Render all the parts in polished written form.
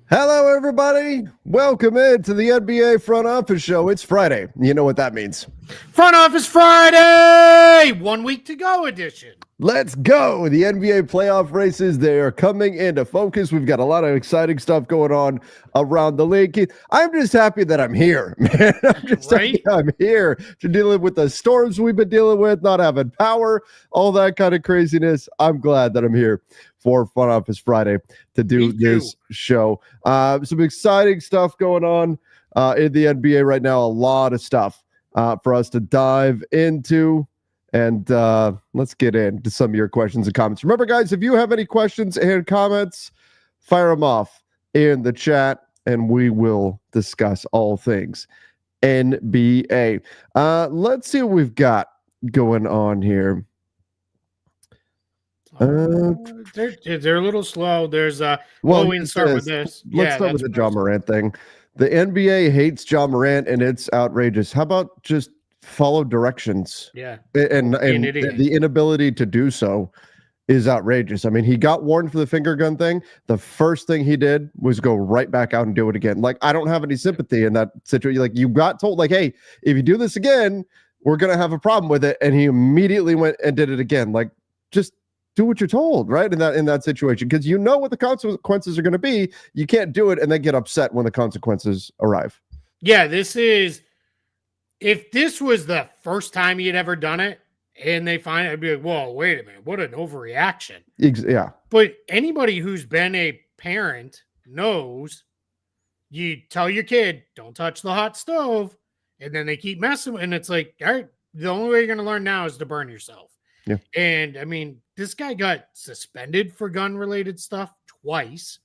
Hello, everybody. Welcome into the NBA Front Office Show. It's Friday. You know what that means. Front Office Friday, 1 week to go edition. Let's go. The NBA playoff races, they are coming into focus. We've got a lot of exciting stuff going on around the league. I'm just happy that I'm here, man. I'm just happy I'm here to deal with the storms we've been dealing with, not having power, all that kind of craziness. I'm glad that I'm here for Front Office Friday to do this show. Some exciting stuff going on in the NBA right now. A lot of stuff for us to dive into. And let's get into some of your questions and comments. Remember, guys, if you have any questions and comments, fire them off in the chat, and we will discuss all things NBA. Let's see what we've got going on here. They're a little slow. There's we can start with this. Let's start with the John Morant thing. The NBA hates John Morant, and it's outrageous. How about just follow directions? Yeah. And the inability to do so is outrageous. I mean, he got warned for the finger gun thing. The first thing he did was go right back out and do it again. Like, I don't have any sympathy in that situation. Like, you got told, like, hey, if you do this again, we're going to have a problem with it. And he immediately went and did it again. Like, just do what you're told, right? In that situation, because you know what the consequences are going to be. You can't do it and then get upset when the consequences arrive. Yeah, if this was the first time he had ever done it and they find it, I'd be like, whoa, wait a minute, what an overreaction. Yeah. But anybody who's been a parent knows you tell your kid, don't touch the hot stove, and then they keep messing, and it's like, all right, the only way you're going to learn now is to burn yourself. Yeah. And I mean, this guy got suspended for gun-related stuff twice.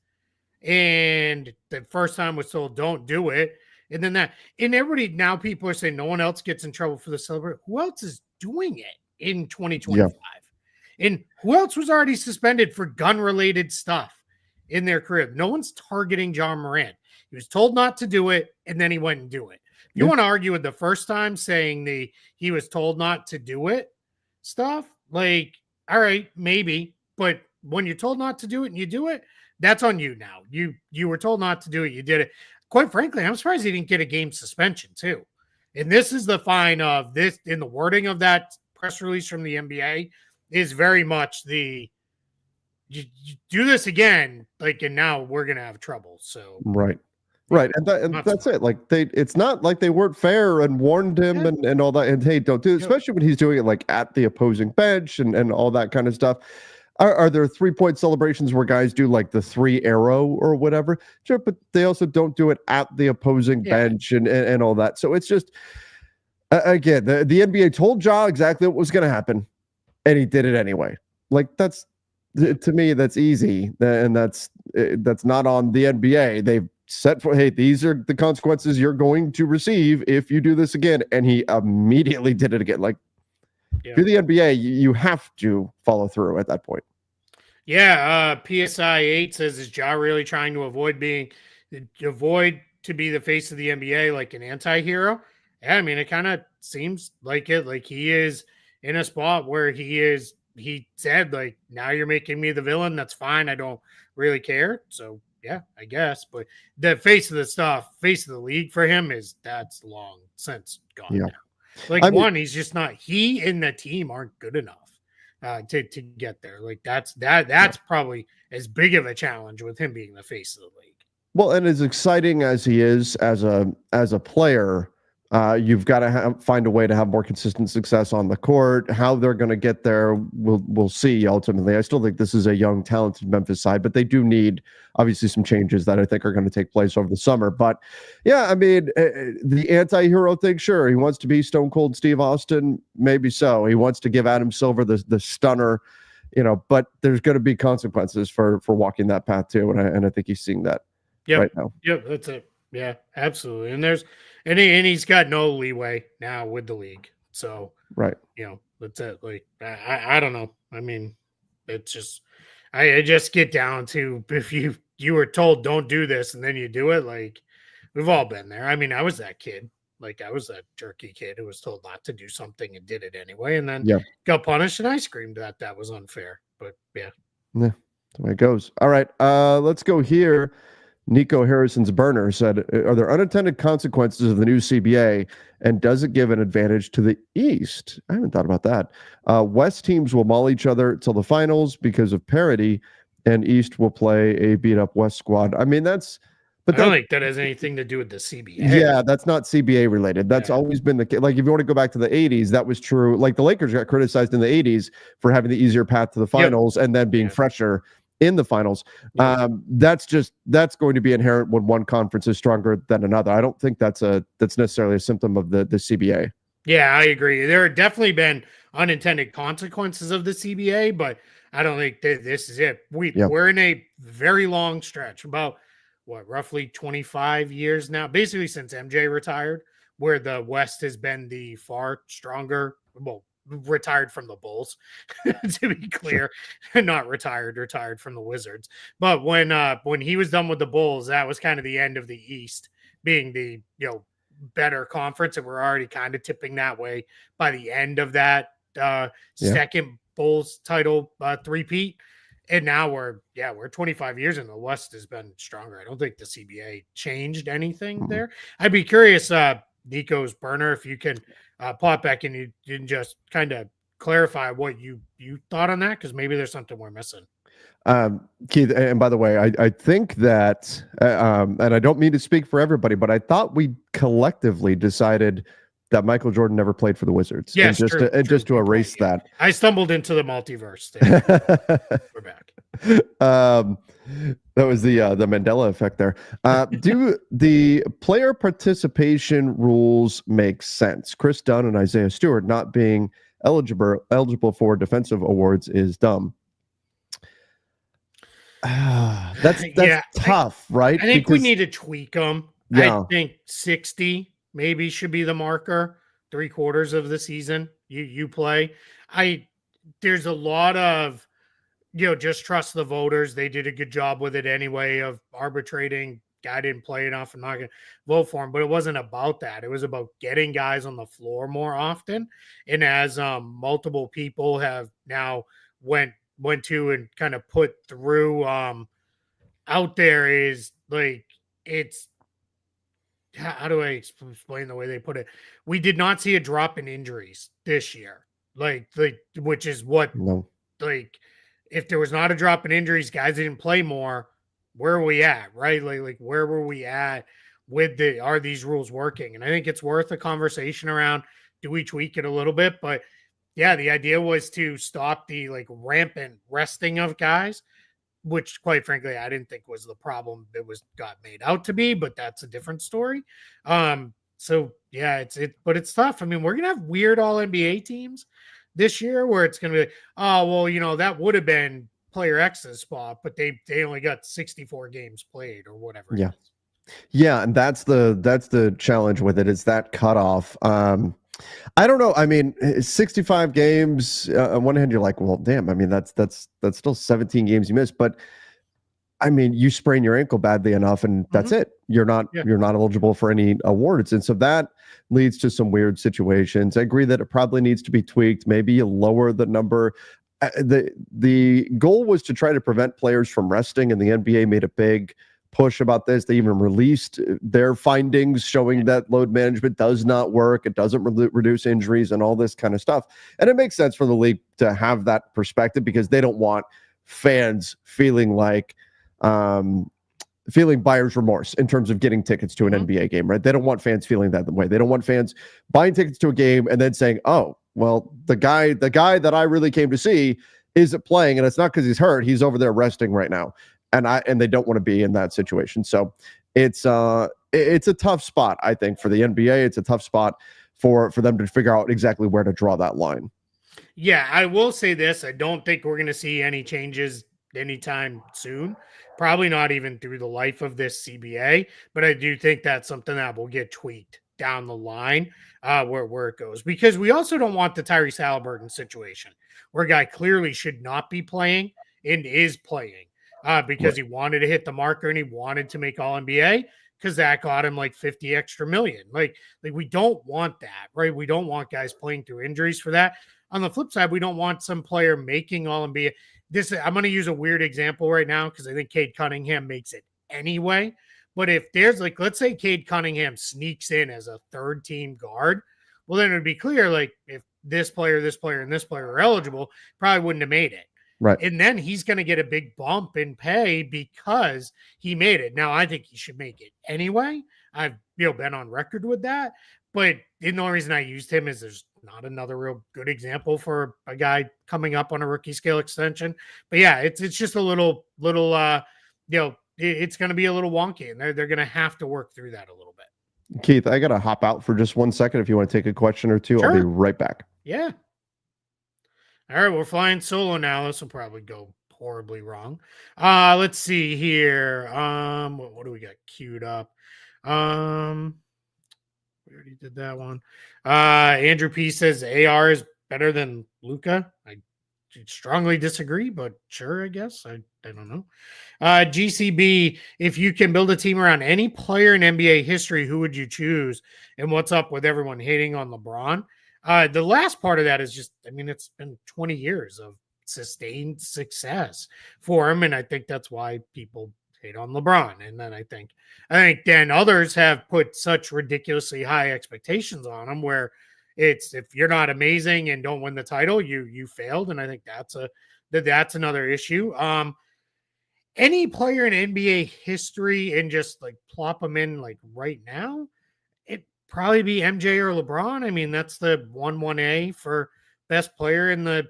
And the first time was told, don't do it. And then everybody, now people are saying no one else gets in trouble for the celebration. Who else is doing it in 2025? Yeah. And who else was already suspended for gun-related stuff in their career? No one's targeting John Morant. He was told not to do it, and then he went and do it. You want to argue with the first time saying he was told not to do it stuff? Like, all right, maybe. But when you're told not to do it and you do it, that's on you now. You were told not to do it. You did it. Quite frankly, I'm surprised he didn't get a game suspension too. And this is the fine of this in the wording of that press release from the NBA is very much you do this again, like, and now we're going to have trouble. So, right. And that's it. Like, it's not like they weren't fair and warned him and all that. And hey, don't do it, especially when he's doing it like at the opposing bench and all that kind of stuff. Are there 3-point celebrations where guys do like the 3 arrow or whatever? Sure, but they also don't do it at the opposing bench and all that. So it's just, again, the NBA told Ja exactly what was going to happen, and he did it anyway. Like, that's, to me, that's easy, and that's not on the NBA. They've set for, hey, these are the consequences you're going to receive if you do this again, and he immediately did it again. Like, if you're the NBA, you have to follow through at that point. Yeah, PSI 8 says, is Ja really trying to avoid to be the face of the NBA, like an anti-hero? Yeah, I mean, it kind of seems like it. Like, he is in a spot where he said, like, now you're making me the villain. That's fine. I don't really care. So, yeah, I guess. But the face of the league for him that's long since gone now. Like, he's just not. He and the team aren't good enough to get there. Like, that's probably as big of a challenge with him being the face of the league. Well, and as exciting as he is as a player, you've got to find a way to have more consistent success on the court. How they're going to get there, we'll see ultimately. I still think this is a young, talented Memphis side, but they do need obviously some changes that I think are going to take place over the summer. But yeah, I mean, the anti-hero thing, sure. He wants to be Stone Cold Steve Austin, maybe so. He wants to give Adam Silver the stunner, but there's going to be consequences for walking that path too, and I think he's seeing that right now. Yep, that's it. Yeah, absolutely. And he's got no leeway now with the league. So, right. That's it. Like, I don't know. I mean, it's just, I just get down to, if you were told don't do this and then you do it, like, we've all been there. I mean, I was that kid. Like, I was that jerky kid who was told not to do something and did it anyway, and then got punished, and I screamed that was unfair. But yeah. That's the way it goes. All right, let's go here Nico Harrison's burner said, "Are there unintended consequences of the new CBA, and does it give an advantage to the East?" I haven't thought about that. West teams will maul each other till the finals because of parity, and East will play a beat up West squad. I mean, I don't think that has anything to do with the CBA. yeah, that's not CBA related. That's Yeah. always been the case. Like, if you want to go back to the 80s, that was true. Like, the Lakers got criticized in the 80s for having the easier path to the finals and then being fresher in the finals. That's going to be inherent when one conference is stronger than another. I don't think that's necessarily a symptom of the CBA. Yeah, I agree. There have definitely been unintended consequences of the CBA, but I don't think that this is it. We're in a very long stretch, about roughly 25 years now, basically since MJ retired, where the West has been the far stronger, well, retired from the Bulls, to be clear, not retired from the Wizards. But when he was done with the Bulls, that was kind of the end of the East being the better conference, and we're already kind of tipping that way by the end of that second Bulls title three-peat. And now we're 25 years and the West has been stronger. I don't think the CBA changed anything there. I'd be curious, Nico's burner, if you can pop back and you can just kind of clarify what you thought on that, because maybe there's something we're missing. Keith, and by the way, I think that, and I don't mean to speak for everybody, but I thought we collectively decided that Michael Jordan never played for the Wizards. Yes, and just to erase that. I stumbled into the multiverse there. We're back. That was the Mandela effect there. Do the player participation rules make sense? Chris Dunn and Isaiah Stewart not being eligible for defensive awards is dumb. That's tough, right? I think we need to tweak them. Yeah. I think 60 maybe should be the marker. 3/4 of the season you play. There's a lot of just trust the voters. They did a good job with it anyway of arbitrating. Guy didn't play enough. I'm not going to vote for him, but it wasn't about that. It was about getting guys on the floor more often. And as multiple people have now went to and kind of put through out there, is like, it's, how do I explain the way they put it? We did not see a drop in injuries this year, which is what, if there was not a drop in injuries, guys didn't play more. Where are we at, right? Like where were we at with are these rules working? And I think it's worth a conversation around, do we tweak it a little bit? But yeah, the idea was to stop the rampant resting of guys, which quite frankly, I didn't think was the problem it got made out to be, but that's a different story. So yeah, but it's tough. I mean, we're going to have weird all NBA teams this year where it's going to be, oh, well, that would have been player X's spot, but they only got 64 games played or whatever. Yeah. Yeah. And that's the challenge with it, is that cutoff. I don't know. I mean, 65 games, on one hand, you're like, well, damn, I mean, that's still 17 games you missed, but I mean, you sprain your ankle badly enough and that's it. You're not eligible for any awards. And so that leads to some weird situations. I agree that it probably needs to be tweaked. Maybe you lower the number. The goal was to try to prevent players from resting, and the NBA made a big push about this. They even released their findings showing that load management does not work. It doesn't reduce injuries and all this kind of stuff. And it makes sense for the league to have that perspective, because they don't want fans feeling like feeling buyer's remorse in terms of getting tickets to an NBA game, right? They don't want fans feeling that way. They don't want fans buying tickets to a game and then saying, oh, well, the guy that I really came to see isn't playing, and it's not because he's hurt. He's over there resting right now. And they don't want to be in that situation. So it's a tough spot, I think, for the NBA. It's a tough spot for them to figure out exactly where to draw that line. Yeah, I will say this. I don't think we're going to see any changes anytime soon. Probably not even through the life of this CBA. But I do think that's something that will get tweaked down the line where it goes. Because we also don't want the Tyrese Halliburton situation where a guy clearly should not be playing and is playing. Because he wanted to hit the marker and he wanted to make All NBA, because that got him like 50 extra million. Like we don't want that, right? We don't want guys playing through injuries for that. On the flip side, we don't want some player making All NBA. I'm going to use a weird example right now because I think Cade Cunningham makes it anyway. But if there's like, let's say Cade Cunningham sneaks in as a third team guard, well, then it would be clear like if this player, and this player are eligible, probably wouldn't have made it. Right. And then he's going to get a big bump in pay because he made it. Now, I think he should make it anyway. I've been on record with that. But the only reason I used him is there's not another real good example for a guy coming up on a rookie scale extension. But yeah, it's just a little it's going to be a little wonky, and they're going to have to work through that a little bit. Keith, I got to hop out for just 1 second. If you want to take a question or two, Sure. I'll be right back. Yeah. All right, we're flying solo now. This will probably go horribly wrong. Let's see here. What do we got queued up? We already did that one. Andrew P says AR is better than Luka. I strongly disagree, but sure, I guess. I don't know. GCB, if you can build a team around any player in NBA history, who would you choose? And what's up with everyone hating on LeBron? The last part of that is just, I mean, it's been 20 years of sustained success for him. And I think that's why people hate on LeBron. And then I think then others have put such ridiculously high expectations on him where it's, if you're not amazing and don't win the title, you failed. And I think that's another issue. Any player in NBA history and just like plop them in like right now, it'd probably be MJ or LeBron. I mean, that's the 1A for best player in the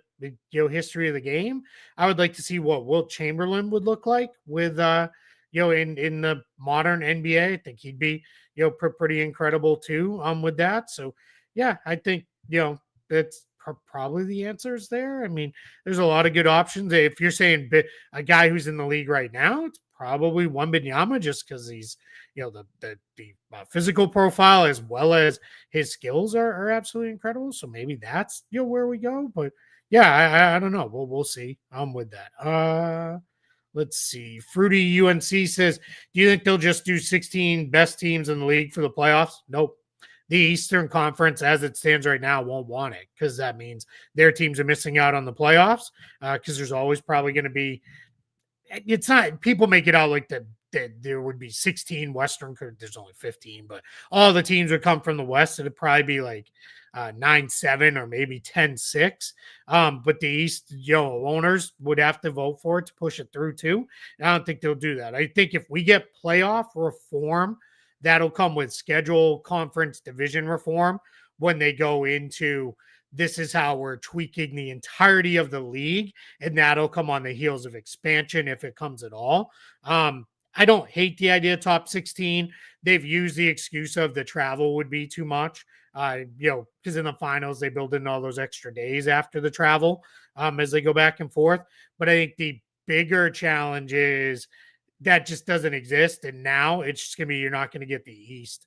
history of the game. I would like to see what Wilt Chamberlain would look like with in the modern NBA. I think he'd be pretty incredible too with that. So yeah, I think that's probably the answers there. I mean, there's a lot of good options. If you're saying a guy who's in the league right now, it's probably Wembanyama just because he's the physical profile as well as his skills are absolutely incredible. So maybe that's where we go. But yeah, I don't know. We'll see. I'm with that. Let's see. Fruity UNC says, do you think they'll just do 16 best teams in the league for the playoffs? Nope. The Eastern Conference, as it stands right now, won't want it because that means their teams are missing out on the playoffs because there's always probably going to be – it's not – people make it out like that there would be 16 Western – there's only 15, but all the teams would come from the West. It'd probably be like 9-7 or maybe 10-6. But the East owners would have to vote for it to push it through too. And I don't think they'll do that. I think if we get playoff reform – that'll come with schedule, conference, division reform when they go into this is how we're tweaking the entirety of the league, and that'll come on the heels of expansion if it comes at all. I don't hate the idea of top 16. They've used the excuse of the travel would be too much, because in the finals they build in all those extra days after the travel as they go back and forth. But I think the bigger challenge is that just doesn't exist. And now it's just going to be, you're not going to get the East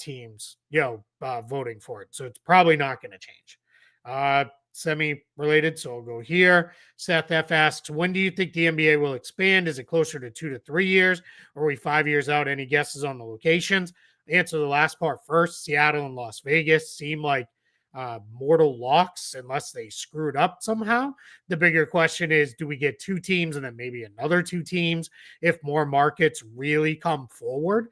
teams, voting for it. So it's probably not going to change. Semi-related, so I'll go here. Seth F asks, when do you think the NBA will expand? Is it closer to 2 to 3 years? Or are we 5 years out? Any guesses on the locations? Answer the last part first. Seattle and Las Vegas seem like mortal locks unless they screwed up somehow. The bigger question is, do we get 2 teams and then maybe another 2 teams if more markets really come forward,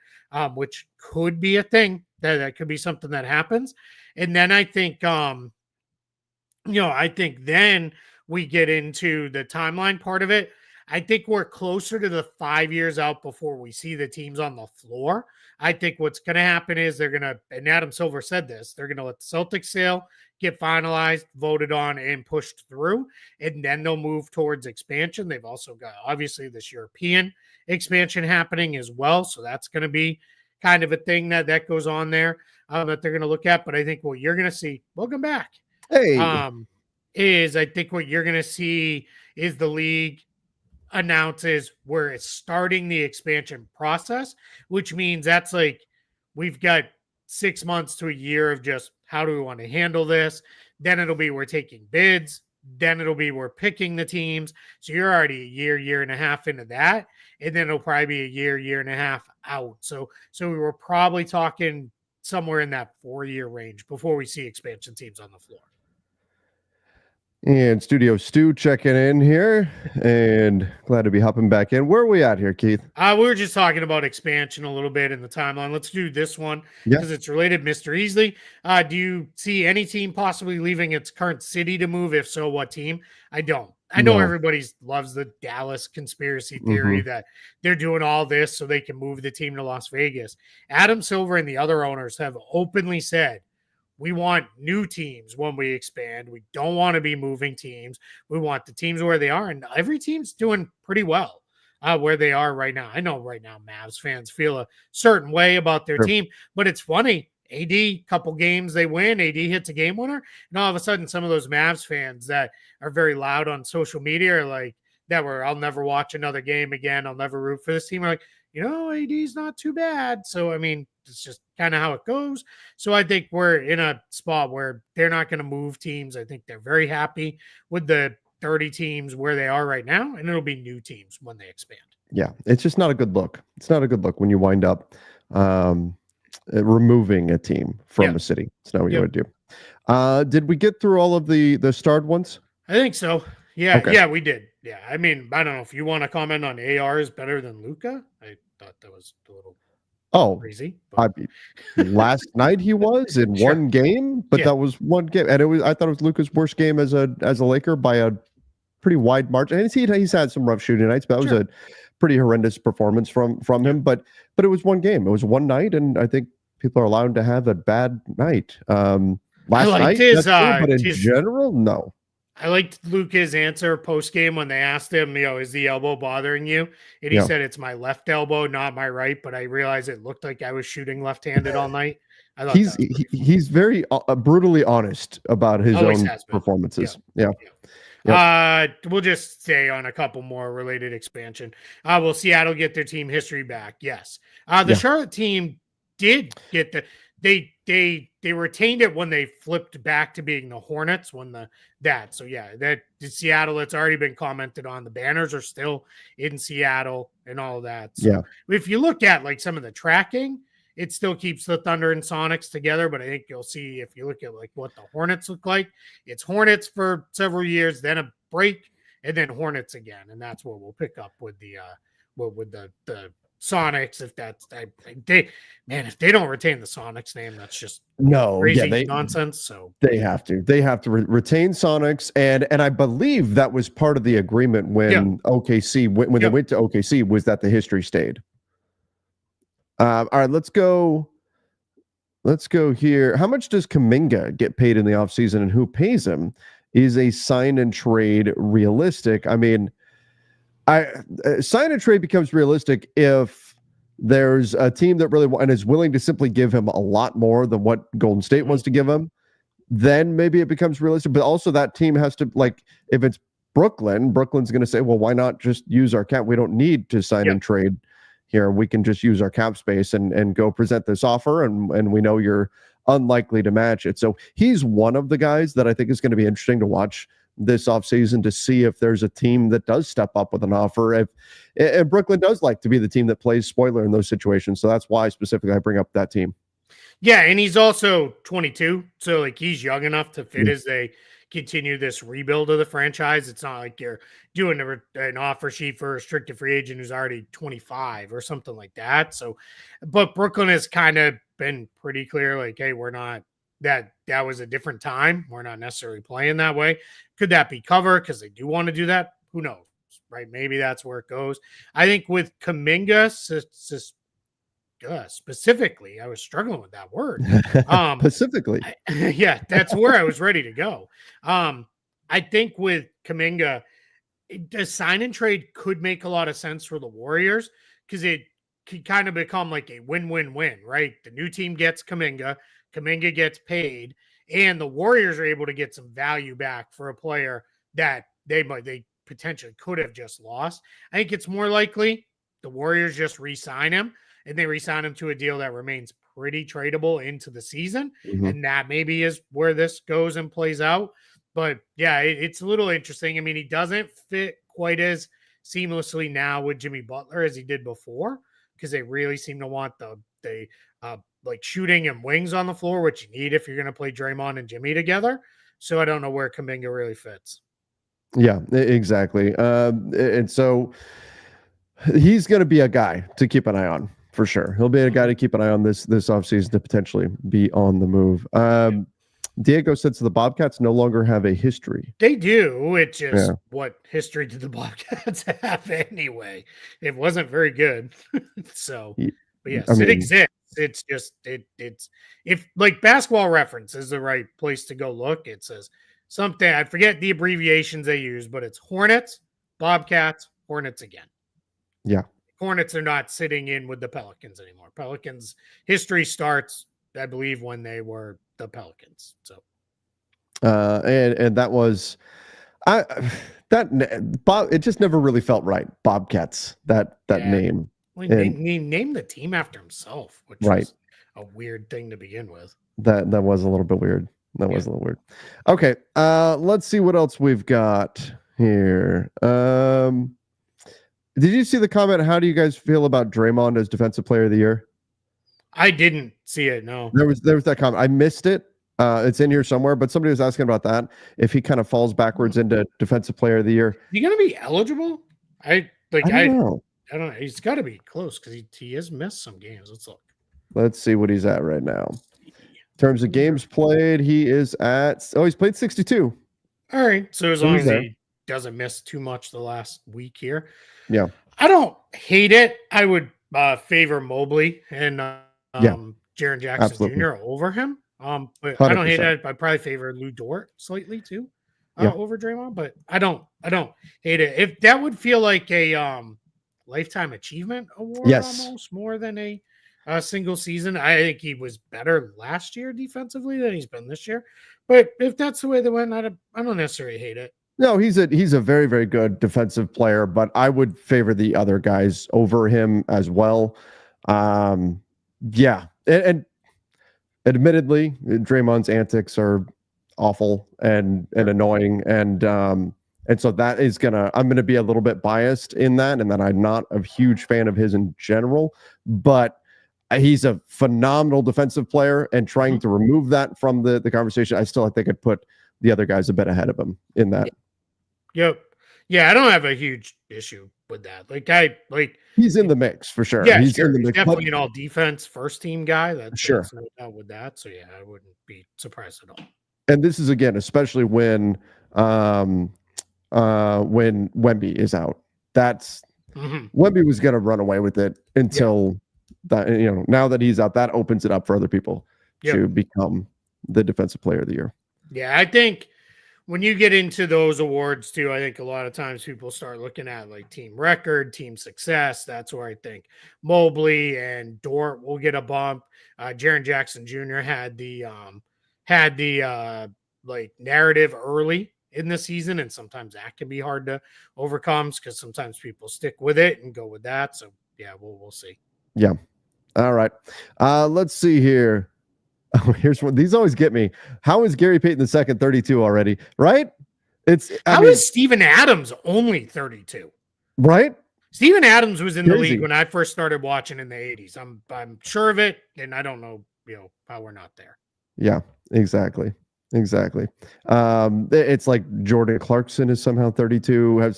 which could be a thing. That could be something that happens. And then I think I think then we get into the timeline part of it. I think we're closer to the 5 years out before we see the teams on the floor. I think what's going to happen is they're going to, and Adam Silver said this, they're going to let the Celtics sale get finalized, voted on, and pushed through, and then they'll move towards expansion. They've also got, obviously, this European expansion happening as well, so that's going to be kind of a thing that goes on there that they're going to look at. But I think what you're going to see, welcome back, is I think what you're going to see is the league announces where it's starting the expansion process, which means that's like we've got 6 months to a year of just how do we want to handle this. Then it'll be we're taking bids. Then it'll be we're picking the teams. So you're already a year and a half into that. And then it'll probably be a year and a half out. So we were probably talking somewhere in that 4-year range before we see expansion teams on the floor. And Studio Stu checking in here, and glad to be hopping back in. Where are we at here, Keith? We were just talking about expansion a little bit in the timeline. Let's do this one Yeah. because it's related. Mr. Easley, do you see any team possibly leaving its current city to move? If so, what team? I don't. I know No. everybody loves the Dallas conspiracy theory Mm-hmm. that they're doing all this so they can move the team to Las Vegas. Adam Silver and the other owners have openly said, we want new teams when we expand. We don't want to be moving teams. We want the teams where they are. And every team's doing pretty well where they are right now. I know right now Mavs fans feel a certain way about their Sure. team, but it's funny. AD, couple games they win, AD hits a game winner, and all of a sudden, some of those Mavs fans that are very loud on social media are like, that were, I'll never watch another game again. I'll never root for this team. Are like, AD's not too bad. So, I mean, it's just kind of how it goes. So I think we're in a spot where they're not going to move teams. I think they're very happy with the 30 teams where they are right now, and it'll be new teams when they expand. Yeah, it's just not a good look. It's not a good look when you wind up removing a team from a city. It's not what you would do. Did we get through all of the starred ones? I think so. Yeah, Okay. yeah, we did. Yeah, I mean, I don't know if you want to comment on AR is better than Luca. I thought that was a little crazy. Last night he was in Sure. one game, but that was one game, and I thought it was Luca's worst game as a Laker by a pretty wide margin. And he's had some rough shooting nights, but that was a pretty horrendous performance from him. But it was one game. It was one night, and I think people are allowed to have a bad night. Last night, but in general, no. I liked Luca's answer post game when they asked him, is the elbow bothering you? And he said, it's my left elbow, not my right. But I realized it looked like I was shooting left-handed all night. I thought he's very brutally honest about his own performances. Yeah. We'll just stay on a couple more related expansion. Will Seattle get their team history back? Yes. The Charlotte team did get they retained it when they flipped back to being the Hornets so yeah, that Seattle, it's already been commented on. The banners are still in Seattle and all of that. So if you look at like some of the tracking, it still keeps the Thunder and Sonics together, but I think you'll see if you look at like what the Hornets look like, it's Hornets for several years, then a break, and then Hornets again, and that's what we'll pick up with the Sonics. If that's if they don't retain the Sonics name, that's just crazy nonsense. So they have to retain Sonics, and I believe that was part of the agreement when OKC when they went to OKC, was that the history stayed. All right, let's go here. How much does Kuminga get paid in the offseason, and who pays him? Is a sign and trade realistic? I mean, sign and trade becomes realistic if there's a team that really and is willing to simply give him a lot more than what Golden State wants to give him. Then maybe it becomes realistic. But also that team has to, like, if it's Brooklyn's going to say, well, why not just use our cap? We don't need to sign and trade here. We can just use our cap space and go present this offer, and we know you're unlikely to match it. So he's one of the guys that I think is going to be interesting to watch this offseason, to see if there's a team that does step up with an offer. If Brooklyn does like to be the team that plays spoiler in those situations. So that's why specifically I bring up that team. Yeah, and he's also 22, so like he's young enough to fit as they continue this rebuild of the franchise. It's not like you're doing an offer sheet for a restricted free agent who's already 25 or something like that. So, but Brooklyn has kind of been pretty clear, like, hey, we're not that was a different time. We're not necessarily playing that way. Could that be cover because they do want to do that? Who knows, right? Maybe that's where it goes. I think with Kuminga, specifically, I was struggling with that word. Specifically, that's where I was ready to go. I think with Kuminga, the sign and trade could make a lot of sense for the Warriors because it could kind of become like a win-win-win, right? The new team gets Kuminga gets paid, and the Warriors are able to get some value back for a player that they potentially could have just lost. I think it's more likely the Warriors just re-sign him, and they re-sign him to a deal that remains pretty tradable into the season. And that maybe is where this goes and plays out. But yeah, it's a little interesting. I mean, he doesn't fit quite as seamlessly now with Jimmy Butler as he did before, because they really seem to want the like shooting and wings on the floor, which you need if you're going to play Draymond and Jimmy together. So I don't know where Kuminga really fits. Yeah, exactly. And so he's going to be a guy to keep an eye on for sure. He'll be a guy to keep an eye on this offseason to potentially be on the move. Diego says the Bobcats no longer have a history. They do. It's just what history did the Bobcats have anyway? It wasn't very good. So, but yes, it exists. It's just it's if like Basketball Reference is the right place to go look. It says something, I forget the abbreviations they use, but it's Hornets, Bobcats, Hornets again. Yeah. Hornets are not sitting in with the Pelicans anymore. Pelicans history starts, I believe, when they were the Pelicans. So and that was it just never really felt right. Bobcats, that name. Well, he named the team after himself, which was a weird thing to begin with. That was a little bit weird. That was a little weird. Okay, let's see what else we've got here. Did you see the comment? How do you guys feel about Draymond as Defensive Player of the Year? I didn't see it. No, there was that comment. I missed it. It's in here somewhere, but somebody was asking about that. If he kind of falls backwards into Defensive Player of the Year, you gonna be eligible? I don't know. He's got to be close because he has missed some games. Let's look. Let's see what he's at right now. In terms of games played, he is at. He's played 62. All right, so as long as he doesn't miss too much the last week here. Yeah. I don't hate it. I would favor Mobley and Jaren Jackson Jr. over him. But 100%. I don't hate it. I probably favor Lou Dort slightly too over Draymond, but I don't hate it. If that would feel like a lifetime achievement award almost more than a single season. I think he was better last year defensively than he's been this year. But if that's the way they went, I don't necessarily hate it. No, he's a very, very good defensive player, but I would favor the other guys over him as well. And admittedly, Draymond's antics are awful and annoying, and so that is I'm gonna be a little bit biased in that, and that I'm not a huge fan of his in general, but he's a phenomenal defensive player, and trying to remove that from the conversation, I think I'd put the other guys a bit ahead of him in that. Yep. Yeah, I don't have a huge issue with that. He's in the mix for sure. Yeah, he's in the mix. Definitely an all defense first team guy. That's sure with that. So yeah, I wouldn't be surprised at all. And this is again, especially when Wemby is out. That's Wemby was gonna run away with it until that, now that he's out, that opens it up for other people to become the Defensive Player of the Year. Yeah, I think when you get into those awards too, I think a lot of times people start looking at like team record, team success. That's where I think Mobley and Dort will get a bump. Jaren Jackson Jr. had the like narrative early in the season, and sometimes that can be hard to overcome because sometimes people stick with it and go with that. So yeah, we'll see. Yeah. All right. Let's see here. Oh, here's one. These always get me. How is Gary Payton II 32 already? Right? How is Steven Adams only 32? Right? Steven Adams was in the league when I first started watching in the 80s. I'm sure of it, and I don't know, how we're not there. Yeah, exactly. It's like Jordan Clarkson is somehow 32.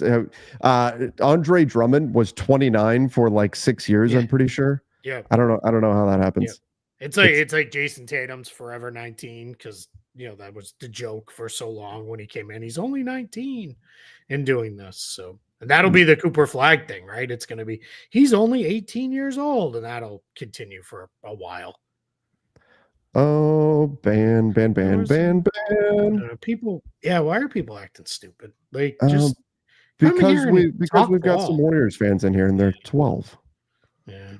Andre Drummond was 29 for like 6 years. I'm pretty sure. Yeah. I don't know how that happens. Yeah. It's like Jason Tatum's forever 19 because that was the joke for so long when he came in. He's only 19 and doing this. So and that'll be the Cooper Flag thing, right? It's going to be he's only 18 years old, and that'll continue for a while. Oh, ban. People, why are people acting stupid? Like just because we've got some Warriors fans in here, and they're 12. Yeah.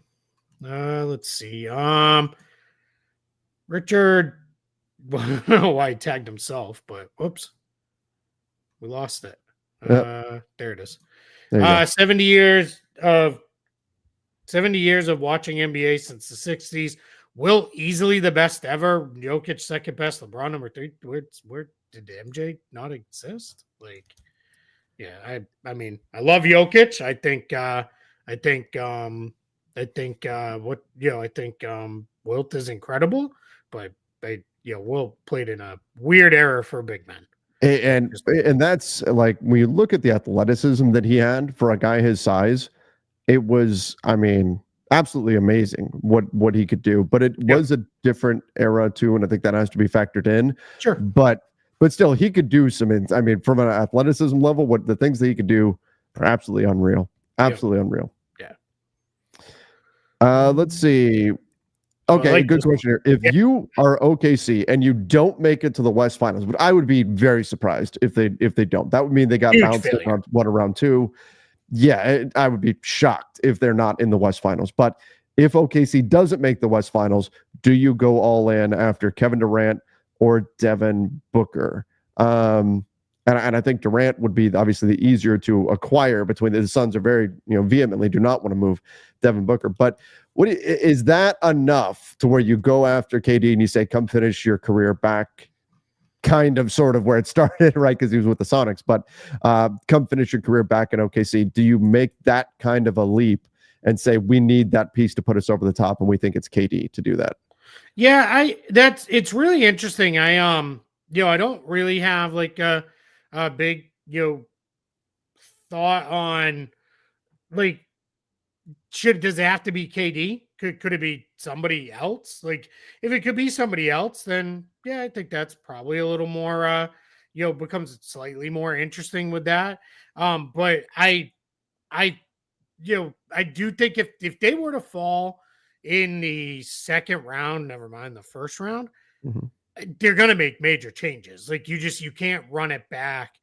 Let's see. Richard, well, I don't know why he tagged himself, but whoops, we lost it. There it is. 70 years of watching NBA since the 60s. Will easily the best ever. Jokic second best. LeBron number 3. Where did MJ not exist? Like, yeah, I mean, I love Jokic. I think Wilt is incredible, but Will played in a weird era for big men. And that's like when you look at the athleticism that he had for a guy his size, it was, I mean, absolutely amazing what he could do. But it was a different era too, and I think that has to be factored in. Sure. But still, he could do some. I mean, from an athleticism level, what the things that he could do are absolutely unreal. Absolutely unreal. Yeah. Let's see. Okay, good question here. If you are OKC and you don't make it to the West Finals, but I would be very surprised if they don't. That would mean they got bounced in round two. Yeah, I would be shocked if they're not in the West Finals. But if OKC doesn't make the West Finals, do you go all in after Kevin Durant or Devin Booker? And I think Durant would be obviously the easier to acquire. Between the Suns are very vehemently do not want to move Devin Booker. But what is that enough to where you go after KD and you say, come finish your career back, kind of sort of where it started, right? Because he was with the Sonics, but come finish your career back in OKC. Do you make that kind of a leap and say, we need that piece to put us over the top, and we think it's KD to do that? Yeah, it's really interesting. I don't really have like a big thought on like does it have to be KD? Could it be somebody else? Like if it could be somebody else, then yeah, I think that's probably a little more becomes slightly more interesting with that. But I do think if they were to fall in the second round, never mind the first round, they're going to make major changes. Like you can't run it back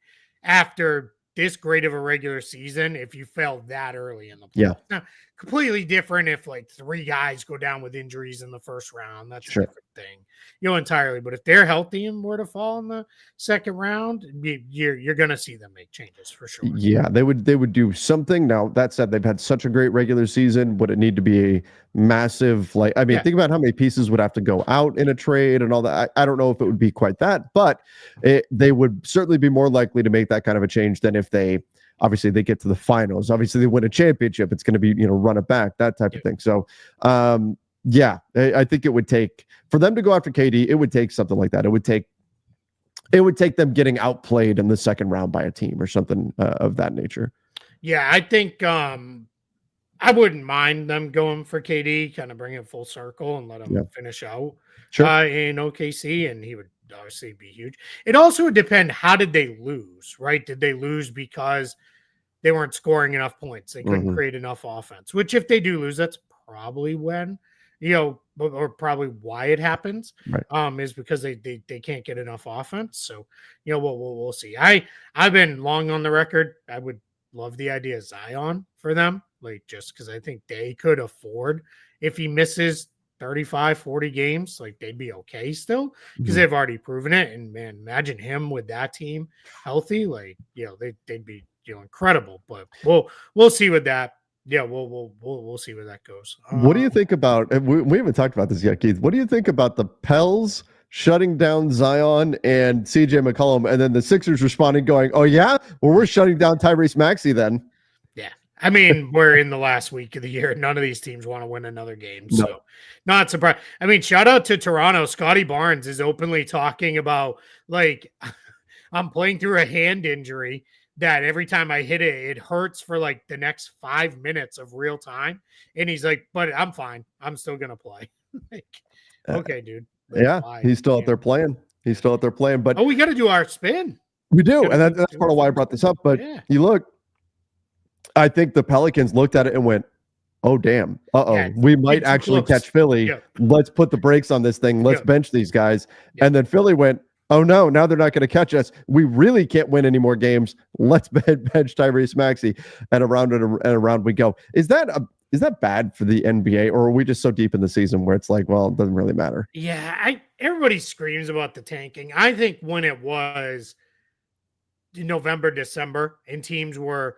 after this great of a regular season if you fell that early in the playoffs. Yeah. Now, completely different if like 3 guys go down with injuries in the first round. That's a different thing, entirely. But if they're healthy and were to fall in the second round, you're going to see them make changes for sure. Yeah, they would do something. Now, that said, they've had such a great regular season. Would it need to be a massive, think about how many pieces would have to go out in a trade and all that. I don't know if it would be quite that, but they would certainly be more likely to make that kind of a change than if they get to the finals. Obviously, they win a championship. It's going to be, run it back, that type of thing. So, I think it would take, for them to go after KD, it would take something like that. It would take them getting outplayed in the second round by a team or something of that nature. Yeah, I think I wouldn't mind them going for KD, kind of bring it full circle and let him finish out in OKC, and he would obviously be huge. It also would depend, how did they lose, right? Did they lose because they weren't scoring enough points? They couldn't create enough offense, which if they do lose, that's probably when, or probably why it happens, is because they can't get enough offense. So, we'll see. I've been long on the record. I would love the idea of Zion for them, just because I think they could afford, if he misses 35, 40 games, they'd be okay still, because they've already proven it. And man, imagine him with that team healthy, they'd be incredible. But we'll see with that. Yeah, we'll see where that goes. What do you think about? We haven't talked about this yet, Keith. What do you think about the Pels shutting down Zion and CJ McCollum, and then the Sixers responding, going, "Oh yeah, well we're shutting down Tyrese Maxey then." Yeah, I mean we're in the last week of the year. None of these teams want to win another game, so not surprised. I mean, shout out to Toronto. Scotty Barnes is openly talking about I'm playing through a hand injury that every time I hit it, it hurts for the next 5 minutes of real time. And he's like, but I'm fine. I'm still going to play. Okay, dude. He's still out there playing. But we got to do our spin. We do. And that's part of why I brought this up. But you look, I think the Pelicans looked at it and went, oh, damn. We might actually catch Philly. Let's put the brakes on this thing. Let's bench these guys. And then Philly went, oh no, now they're not going to catch us. We really can't win any more games. Let's bench Tyrese Maxey, and around we go. Is that bad for the NBA, or are we just so deep in the season where it's like, well, it doesn't really matter? Yeah, everybody screams about the tanking. I think when it was November, December, and teams were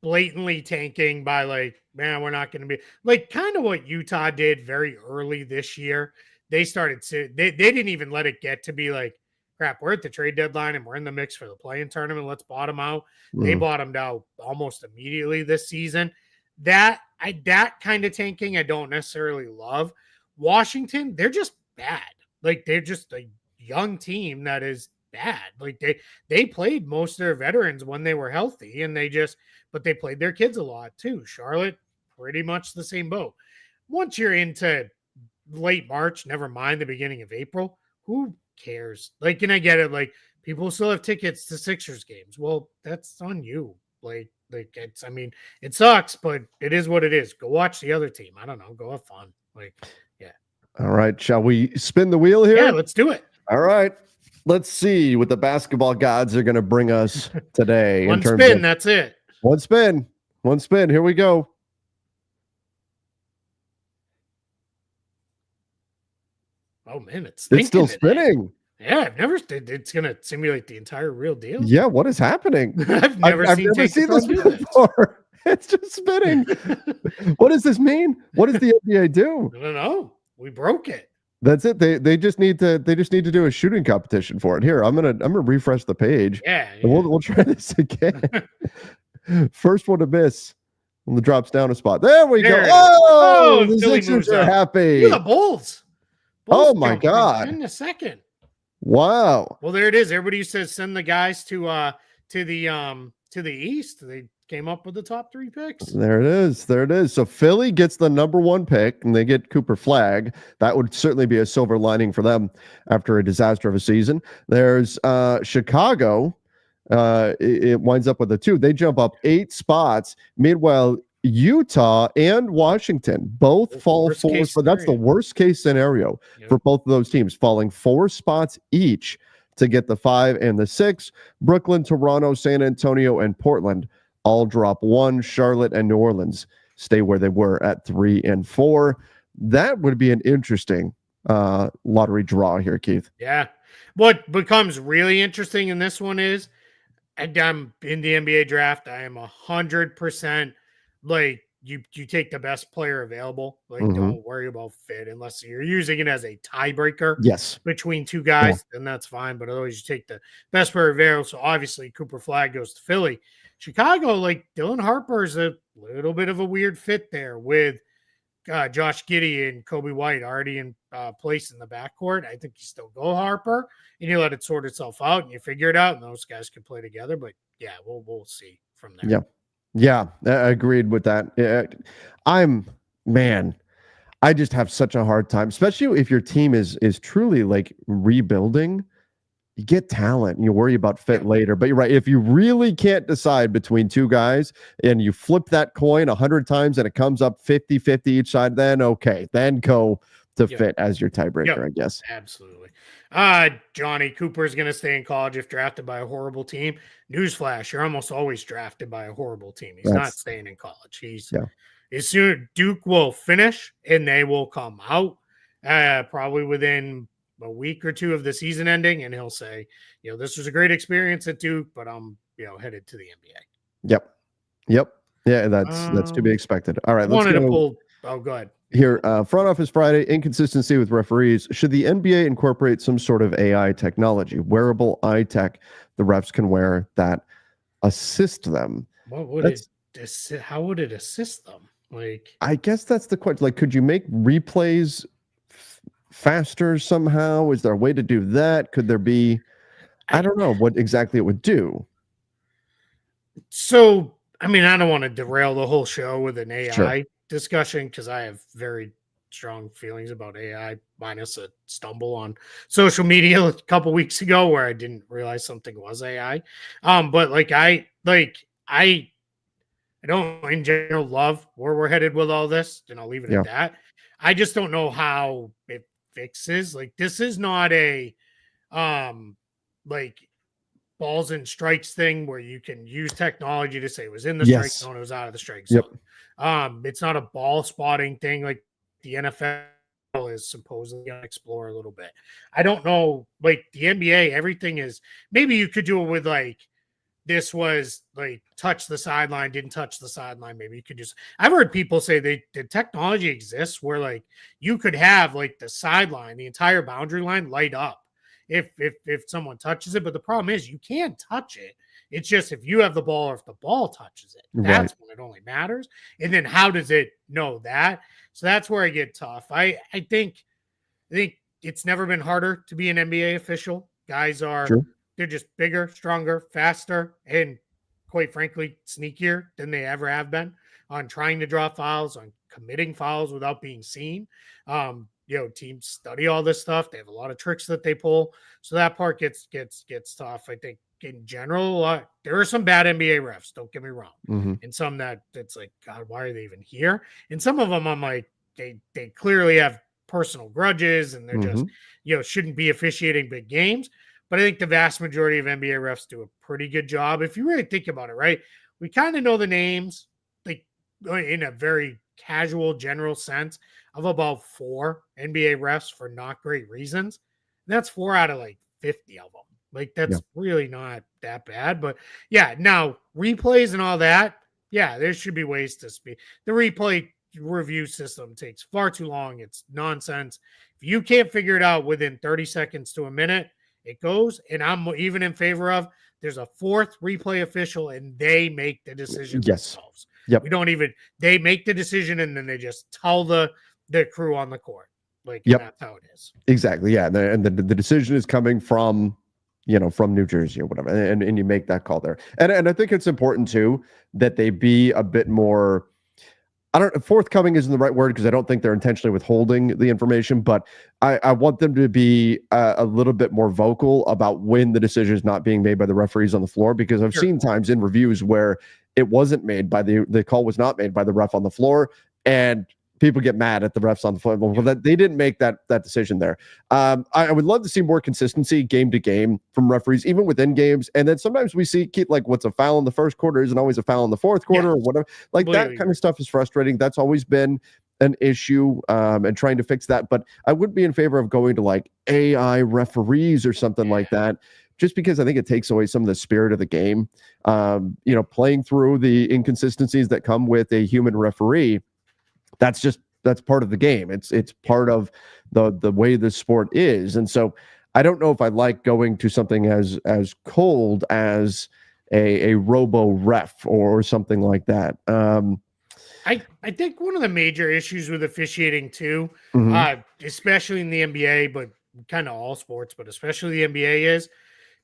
blatantly tanking by man, we're not going to be kind of what Utah did very early this year. They started to, they didn't even let it get to be crap, we're at the trade deadline and we're in the mix for the play-in tournament. Let's bottom out. They bottomed out almost immediately this season. That kind of tanking I don't necessarily love. Washington, they're just bad. They're just young team that is bad. Like they played most of their veterans when they were healthy, and but they played their kids a lot too. Charlotte, pretty much the same boat. Once you're into late March, never mind the beginning of April, who cares? Like, and I get it. Like, people still have tickets to Sixers games. Well, that's on you. Like it's, I mean, it sucks, but it is what it is. Go watch the other team. I don't know. Go have fun. Like, yeah. All right. Shall we spin the wheel here? Yeah, let's do it. All right. Let's see what the basketball gods are going to bring us today. One spin. That's it. One spin. One spin. Here we go. Oh man, it's still spinning. Yeah, I've never. It's gonna simulate the entire real deal. Yeah, what is happening? I've never seen this before. It's just spinning. What does this mean? What does the NBA do? I don't know. We broke it. That's it. They just need to do a shooting competition for it. Here, I'm gonna refresh the page. Yeah. And we'll try this again. First one to miss. When the drops down a spot. There we go. Oh, the Sixers are happy. The Bulls. Oh my God! In a second. Wow. Well, there it is. Everybody says send the guys to the East. They came up with the top 3 picks. There it is. There it is. So Philly gets the number 1 pick, and they get Cooper Flagg. That would certainly be a silver lining for them after a disaster of a season. There's Chicago. It winds up with a 2. They jump up 8 spots. Meanwhile, Utah and Washington both fall 4, but that's the worst case scenario for both of those teams, falling 4 spots each to get the 5 and the 6. Brooklyn, Toronto, San Antonio, and Portland all drop 1. Charlotte and New Orleans stay where they were at 3 and 4. That would be an interesting lottery draw here, Keith. Yeah. What becomes really interesting in this one is, and I'm in the NBA draft, I am 100% like you take the best player available. Like, don't worry about fit unless you're using it as a tiebreaker. Yes, between 2 guys, then that's fine. But otherwise, you take the best player available. So obviously, Cooper Flagg goes to Philly. Chicago, like Dylan Harper is a little bit of a weird fit there with Josh Giddey and Kobe White already in place in the backcourt. I think you still go Harper and you let it sort itself out and you figure it out, and those guys can play together. But yeah, we'll see from there. Yeah. Yeah, I agreed with that. I just have such a hard time, especially if your team is truly like rebuilding. You get talent and you worry about fit later. But you're right. If you really can't decide between 2 guys and you flip that coin 100 times and it comes up 50-50 each side, then okay, then go to fit as your tiebreaker, I guess. Absolutely. Johnny Cooper's going to stay in college if drafted by a horrible team. Newsflash, you're almost always drafted by a horrible team. He's not staying in college. As soon Duke will finish and they will come out probably within a week or 2 of the season ending, and he'll say, this was a great experience at Duke, but I'm headed to the NBA. Yep. Yeah, that's to be expected. All right, let's go. Oh, go ahead. Here, Front Office Friday, inconsistency with referees. Should the NBA incorporate some sort of AI technology, wearable eye tech the refs can wear that assist them? What would how would it assist them? Like, I guess that's the question. Like, could you make replays faster somehow? Is there a way to do that? Could there be? I don't know what exactly it would do. So, I mean, I don't want to derail the whole show with an AI discussion because I have very strong feelings about AI, minus a stumble on social media a couple weeks ago where I didn't realize something was AI. But like I don't in general love where we're headed with all this, and I'll leave it at that. I just don't know how it fixes. Like, this is not a like balls and strikes thing where you can use technology to say it was in the strike zone, it was out of the strike zone. It's not a ball spotting thing like the NFL is supposedly going to explore a little bit. I don't know, like the NBA, everything is, maybe you could do it with like, this was like touch the sideline, didn't touch the sideline. Maybe you could just, I've heard people say the technology exists where like you could have like the sideline, the entire boundary line light up if someone touches it. But the problem is you can't touch it. It's just if you have the ball or if the ball touches it, that's when it only matters. And then how does it know that? So that's where I get tough. I think it's never been harder to be an NBA official. Guys are True. they're just bigger, stronger, faster, and quite frankly, sneakier than they ever have been on trying to draw fouls, on committing fouls without being seen. Teams study all this stuff. They have a lot of tricks that they pull, so that part gets tough. I think in general, there are some bad NBA refs. Don't get me wrong, and some that's like, God, why are they even here? And some of them, I'm like, they clearly have personal grudges, and they're just shouldn't be officiating big games. But I think the vast majority of NBA refs do a pretty good job. If you really think about it, right? We kind of know the names, like in a very casual, general sense, of about 4 NBA refs for not great reasons. And that's 4 out of like 50 of them. Like that's really not that bad. But yeah, now replays and all that, yeah, there should be ways to speed. The replay review system takes far too long. It's nonsense. If you can't figure it out within 30 seconds to a minute, it goes. And I'm even in favor of there's a 4th replay official and they make the decisions themselves. Yep. We don't even, they make the decision and then they just tell the crew on the court. Like, that's how it is. Exactly. Yeah. And the decision is coming from, from New Jersey or whatever. And you make that call there. And I think it's important too, that they be a bit more, forthcoming isn't the right word because I don't think they're intentionally withholding the information, but I want them to be a little bit more vocal about when the decision is not being made by the referees on the floor, because I've seen times in reviews where it wasn't made by the call was not made by the ref on the floor, and people get mad at the refs on the floor. Well, that they didn't make that decision there. I would love to see more consistency game to game from referees, even within games. And then sometimes we see like what's a foul in the first quarter isn't always a foul in the fourth quarter or whatever. Like that kind of stuff is frustrating. That's always been an issue, and trying to fix that. But I would be in favor of going to like AI referees or something like that, just because I think it takes away some of the spirit of the game. Playing through the inconsistencies that come with a human referee. That's part of the game. It's part of the way the sport is. And so I don't know if I like going to something as cold as a robo ref or something like that. I think one of the major issues with officiating too, especially in the NBA, but kind of all sports, but especially the NBA, is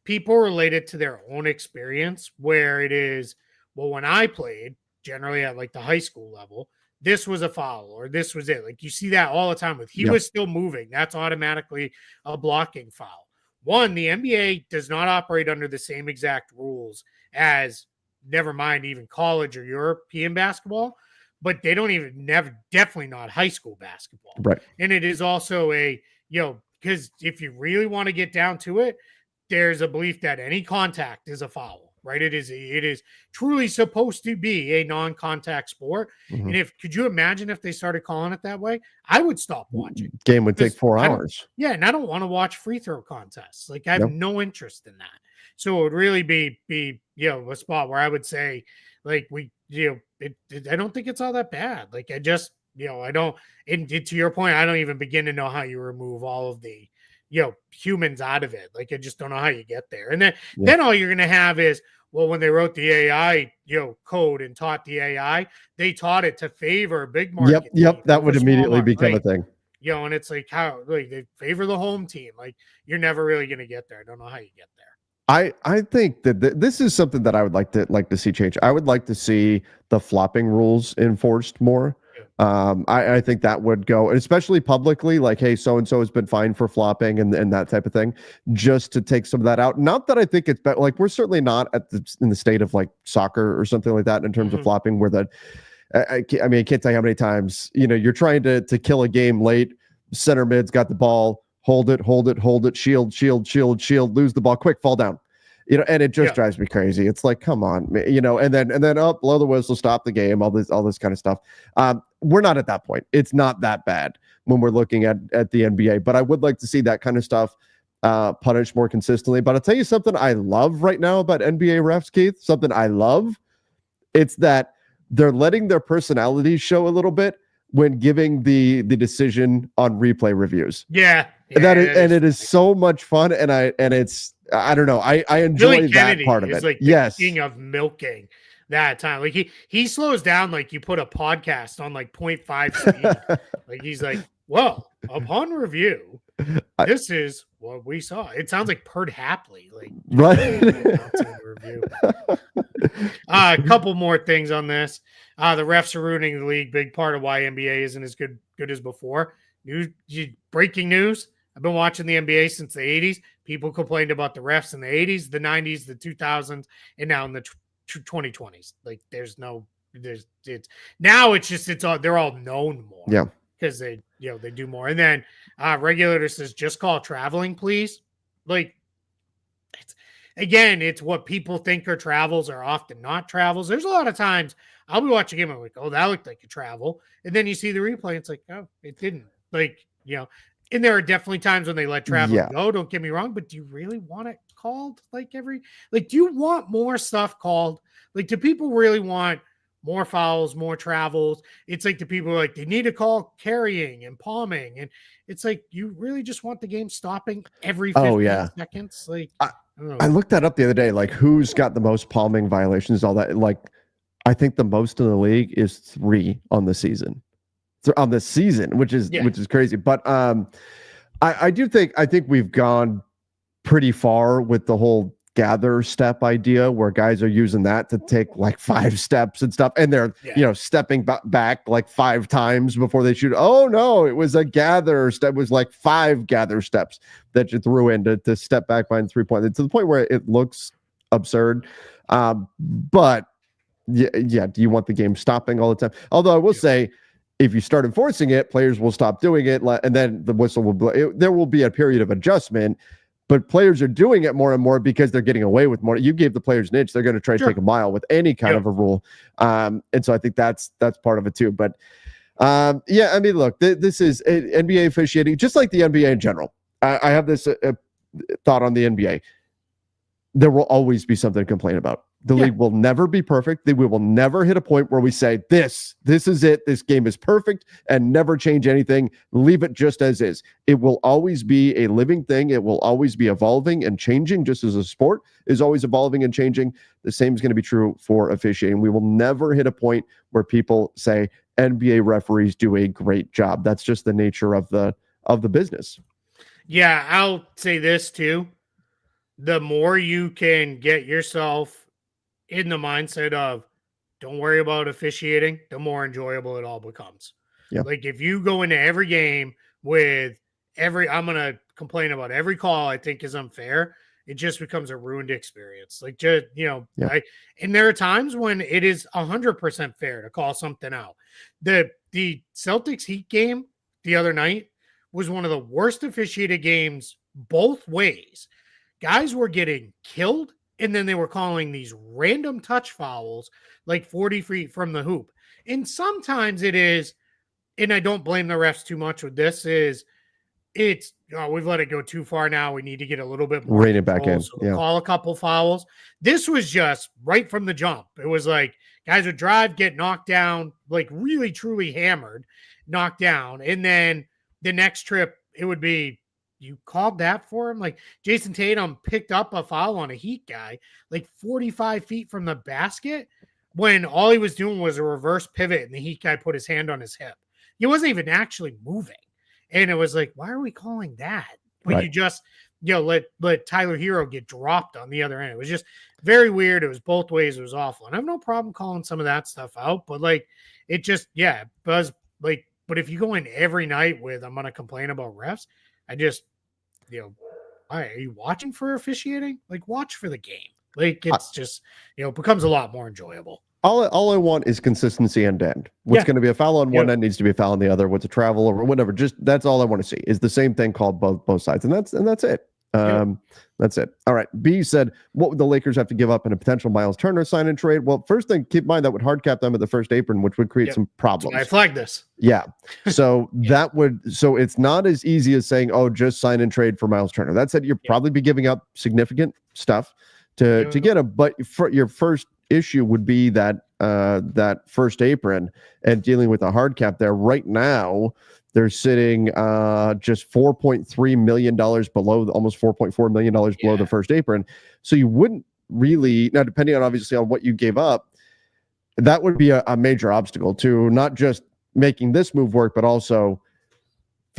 people relate it to their own experience, where it is, well, when I played, generally at like the high school level, this was a foul or this was it. Like you see that all the time with he was still moving. That's automatically a blocking foul. One, the NBA does not operate under the same exact rules as, never mind, even college or European basketball, but they don't even definitely not high school basketball. Right. And it is also because if you really want to get down to it, there's a belief that any contact is a foul. Right, it is truly supposed to be a non-contact sport, and could you imagine if they started calling it that way? I would stop watching. Game would take 4 hours. And I don't want to watch free throw contests. Like I have no interest in that. So it would really be a spot where I would say, like I don't think it's all that bad. Like I just I don't. And to your point, I don't even begin to know how you remove all of the humans out of it. Like I just don't know how you get there. And then all you're gonna have is, well, when they wrote the AI code and taught the AI, they taught it to favor big market. Yep. That would immediately become a thing. And it's like how they favor the home team. Like you're never really gonna get there. I don't know how you get there. I think that this is something that I would like to see change. I would like to see the flopping rules enforced more. I think that would go, especially publicly, like, hey, so-and-so has been fined for flopping and that type of thing, just to take some of that out. Not that I think it's better. Like, we're certainly not in the state of like soccer or something like that in terms of flopping, where I can't tell you how many times, you're trying to kill a game late, center mid's got the ball, hold it, shield, lose the ball, quick, fall down. And it just drives me crazy. It's like, come on, and then up, blow the whistle, stop the game, all this kind of stuff. We're not at that point. It's not that bad when we're looking at the NBA, but I would like to see that kind of stuff punished more consistently. But I'll tell you something I love right now about NBA refs, Keith, something I love. It's that they're letting their personalities show a little bit when giving the decision on replay reviews. It is so much fun. And I don't know. I enjoy that part of it. Like the king of milking that time. Like he slows down like you put a podcast on like 0.5 speed. Like he's like, Well, upon review, I- this is what we saw. It sounds like Perd Hapley, like Right. announcing the review. A couple more things on this. The refs are ruining the league. Big part of why NBA isn't as good as before. Breaking news. I've been watching the NBA since the 80s. People complained about the refs in the 80s, the 90s, the 2000s, and now in the 2020s. Like it's now it's just they're all known more. Yeah. Because they do more. And then regulator says just call traveling, please. Like it's what people think are travels are often not travels. There's a lot of times I'll be watching a game. I'm like, oh, that looked like a travel. And then you see the replay. It's like, oh, it didn't. Like, and there are definitely times when they let traveling go. Don't get me wrong. But do you really want it called do you want more stuff called? Like, do people really want more fouls, more travels? It's like the people are like, they need to call carrying and palming. And it's like, you really just want the game stopping every 15 seconds? Like, I looked that up the other day, like who's got the most palming violations, all that. Like, I think the most in the league is 3 on the season. Which is crazy. But I think we've gone pretty far with the whole gather step idea where guys are using that to take like 5 steps and stuff, and they're stepping back like 5 times before they shoot. Oh no, it was a gather step. It was like 5 gather steps that you threw in to step back behind 3-point, to the point where it looks absurd. But yeah, do you want the game stopping all the time? Although I will say, if you start enforcing it, players will stop doing it, and then the whistle will blow. There will be a period of adjustment. But players are doing it more and more because they're getting away with more. You gave the players an inch, they're going to try to take a mile with any kind of a rule. And so I think that's part of it too. But I mean, look, this is NBA officiating, just like the NBA in general. I have this thought on the NBA. There will always be something to complain about. The league will never be perfect. We will never hit a point where we say, this is it. This game is perfect, and never change anything. Leave it just as is. It will always be a living thing. It will always be evolving and changing, just as a sport is always evolving and changing. The same is going to be true for officiating. We will never hit a point where people say NBA referees do a great job. That's just the nature of the business. Yeah, I'll say this too. The more you can get yourself in the mindset of don't worry about officiating, the more enjoyable it all becomes. Yeah. Like if you go into every game with I'm going to complain about every call I think is unfair, it just becomes a ruined experience. Like, just, and there are times when it is 100% fair to call something out. The Celtics Heat game the other night was one of the worst officiated games both ways. Guys were getting killed, and then they were calling these random touch fouls like 40 feet from the hoop. And sometimes it is, and I don't blame the refs too much with this, we've let it go too far now. We need to get a little bit more. Rein it back in. So call a couple fouls. This was just right from the jump. It was like guys would drive, get knocked down, like really, truly hammered, knocked down. And then the next trip, it would be, you called that for him? Like Jason Tatum picked up a foul on a Heat guy, like 45 feet from the basket, when all he was doing was a reverse pivot and the Heat guy put his hand on his hip. He wasn't even actually moving. And it was like, why are we calling that? But you just, let Tyler Hero get dropped on the other end. It was just very weird. It was both ways. It was awful. And I have no problem calling some of that stuff out, but it just, but if you go in every night with, I'm going to complain about refs, I just, are you watching for officiating? Like, watch for the game. Like, it's just, becomes a lot more enjoyable. All I want is consistency end to end. What's going to be a foul on one end needs to be a foul on the other. What's a travel or whatever. Just that's all I want to see is the same thing called both sides, and that's it. That's it. All right. B said, what would the Lakers have to give up in a potential Miles Turner sign and trade? Well, first thing, keep in mind that would hard cap them at the first apron, which would create some problems. So I flagged this. Yeah. So so it's not as easy as saying, oh, just sign and trade for Miles Turner. That said, you'll probably be giving up significant stuff to get him. But for your first issue would be that first apron and dealing with a hard cap there. Right now, they're sitting just $4.3 million below, almost $4.4 million below the first apron. So you wouldn't really, now depending on obviously on what you gave up, that would be a major obstacle to not just making this move work, but also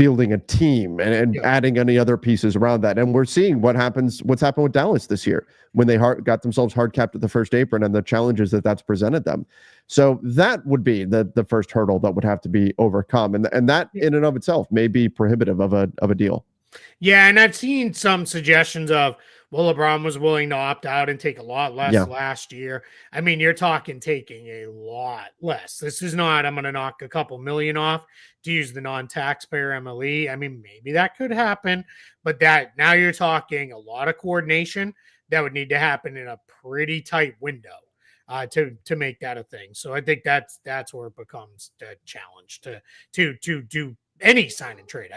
fielding a team and adding any other pieces around that. And we're seeing what's happened with Dallas this year when they got themselves hard capped at the first apron and the challenges that's presented them. So that would be the first hurdle that would have to be overcome. And that in and of itself may be prohibitive of a deal. Yeah, and I've seen some suggestions of, well, LeBron was willing to opt out and take a lot less last year. I mean, you're talking taking a lot less. This is not, I'm going to knock a couple million off to use the non-taxpayer MLE. I mean, maybe that could happen, but that now you're talking a lot of coordination that would need to happen in a pretty tight window to make that a thing. So I think that's where it becomes the challenge to do any sign and trade.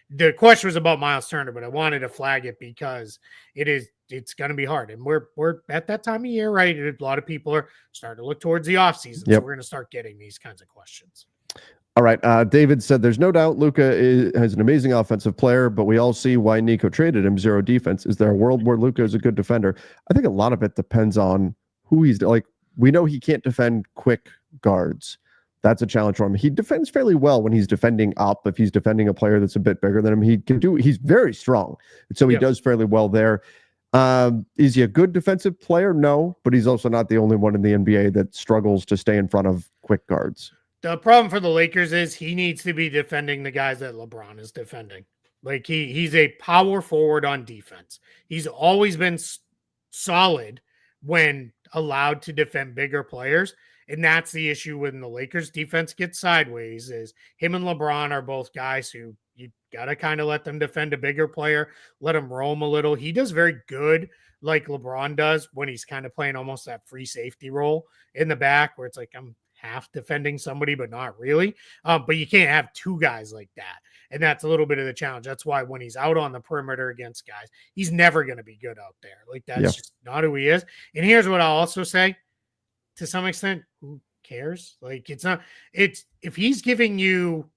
The question was about Miles Turner, but I wanted to flag it because it's going to be hard. And we're at that time of year, right? A lot of people are starting to look towards the offseason. So we're going to start getting these kinds of questions. All right. David said, there's no doubt Luka has an amazing offensive player, but we all see why Nico traded him. Zero defense. Is there a world where Luka is a good defender? I think a lot of it depends on who he's like. We know he can't defend quick guards. That's a challenge for him. He defends fairly well when he's defending up. If he's defending a player that's a bit bigger than him, he's very strong. So he does fairly well there. Is he a good defensive player? No, but he's also not the only one in the NBA that struggles to stay in front of quick guards. The problem for the Lakers is he needs to be defending the guys that LeBron is defending. Like he's a power forward on defense. He's always been solid when allowed to defend bigger players. And that's the issue when the Lakers defense gets sideways is him and LeBron are both guys who you got to kind of let them defend a bigger player, let him roam a little. He does very good like LeBron does when he's kind of playing almost that free safety role in the back where it's like I'm half defending somebody, but not really. But you can't have two guys like that. And that's a little bit of the challenge. That's why when he's out on the perimeter against guys, he's never going to be good out there. Like that's just not who he is. And here's what I'll also say. To some extent, who cares? Like it's if he's giving you